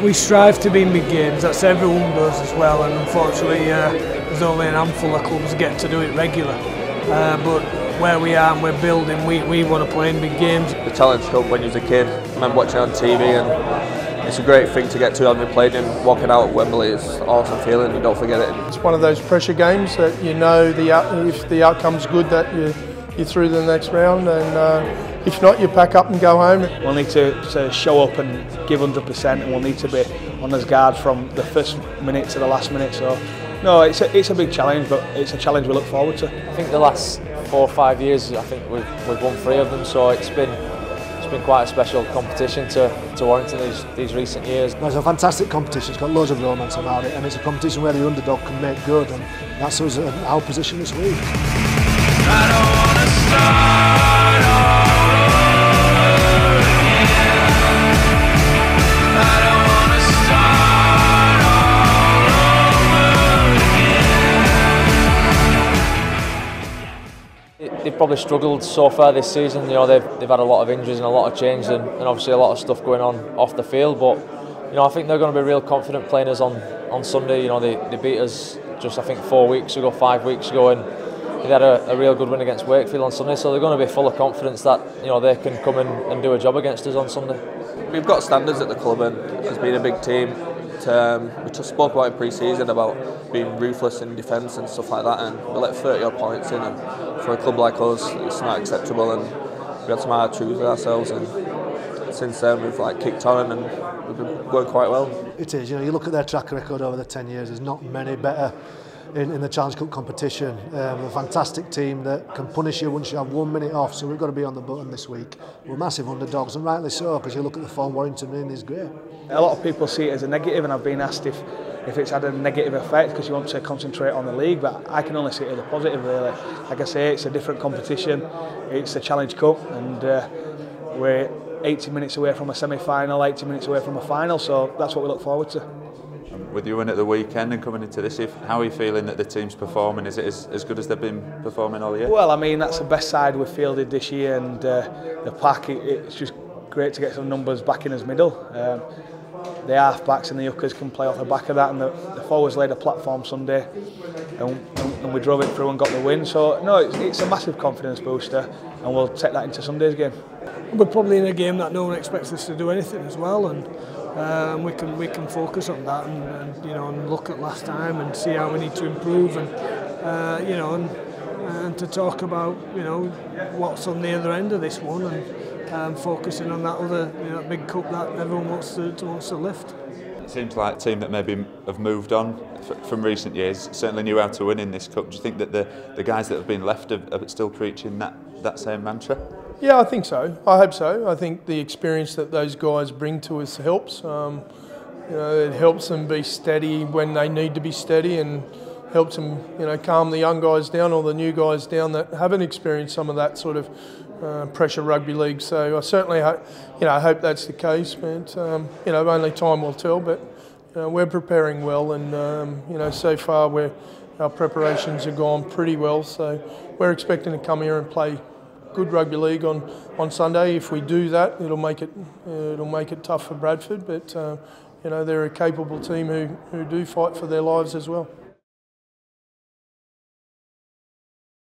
We strive to be in big games, that's everyone does as well, and unfortunately there's only a handful of clubs get to do it regular. But where we are and we're building, we want to play in big games. The Challenge Cup when you was a kid, I remember watching it on TV, and it's a great thing to get to, having played in, walking out at Wembley, it's an awesome feeling, you don't forget it. It's one of those pressure games that you know if the outcome's good that you're through to the next round, and if not, you pack up and go home. We'll need to show up and give 100%, and we'll need to be on his guard from the first minute to the last minute. So, no, it's a big challenge, but it's a challenge we look forward to. I think the last 4 or 5 years, I think we've won 3 of them. So it's been quite a special competition to Warrington these recent years. It's a fantastic competition. It's got loads of romance about it, and it's a competition where the underdog can make good, and that's us in our position this week. I don't wanna start all over again. I don't wanna start all over again. They've probably struggled so far this season. You know, they've had a lot of injuries and a lot of change, and obviously a lot of stuff going on off the field. But you know, I think they're going to be real confident playing us on Sunday. You know, they beat us just, I think, 4 weeks ago, 5 weeks ago, and they had a real good win against Wakefield on Sunday, so they're going to be full of confidence that, you know, they can come in and do a job against us on Sunday. We've got standards at the club, and it's been a big team. We just spoke about in pre-season about being ruthless in defence and stuff like that, and we let 30 odd points in, and for a club like us it's not acceptable, and we had some hard truths with ourselves, and since then we've kicked on and we've been going quite well. It is, you know, you look at their track record over the 10 years, there's not many better in the Challenge Cup competition. A fantastic team that can punish you once you have 1 minute off, so we've got to be on the button this week. We're massive underdogs, and rightly so, because you look at the form Warrington in is great. A lot of people see it as a negative, and I've been asked if it's had a negative effect because you want to concentrate on the league, but I can only see it as a positive, really. Like I say, it's a different competition, it's a Challenge Cup, and we're 80 minutes away from a semi-final, 80 minutes away from a final, so that's what we look forward to. With you in at the weekend and coming into this, how are you feeling that the team's performing? Is it as good as they've been performing all year? Well, I mean, that's the best side we've fielded this year, and the pack, it's just great to get some numbers back in his middle. The half-backs and the hookers can play off the back of that, and the forwards laid a platform Sunday, and we drove it through and got the win. So, no, it's a massive confidence booster, and we'll take that into Sunday's game. We're probably in a game that no one expects us to do anything as well, and we can focus on that, and you know, and look at last time and see how we need to improve, and you know, and to talk about, you know, what's on the other end of this one, and focusing on that other, you know, big cup that everyone wants to lift. It seems like a team that maybe have moved on from recent years, certainly knew how to win in this cup. Do you think that the guys that have been left are still preaching that same mantra? Yeah, I think so. I hope so. I think the experience that those guys bring to us helps. You know, it helps them be steady when they need to be steady, and helps them, you know, calm the young guys down or the new guys down that haven't experienced some of that sort of pressure rugby league. So I certainly, I hope that's the case. But you know, only time will tell. But you know, we're preparing well, and you know, so far our preparations have gone pretty well. So we're expecting to come here and play good rugby league on Sunday. If we do that, it'll make it tough for Bradford. But you know, they're a capable team who do fight for their lives as well.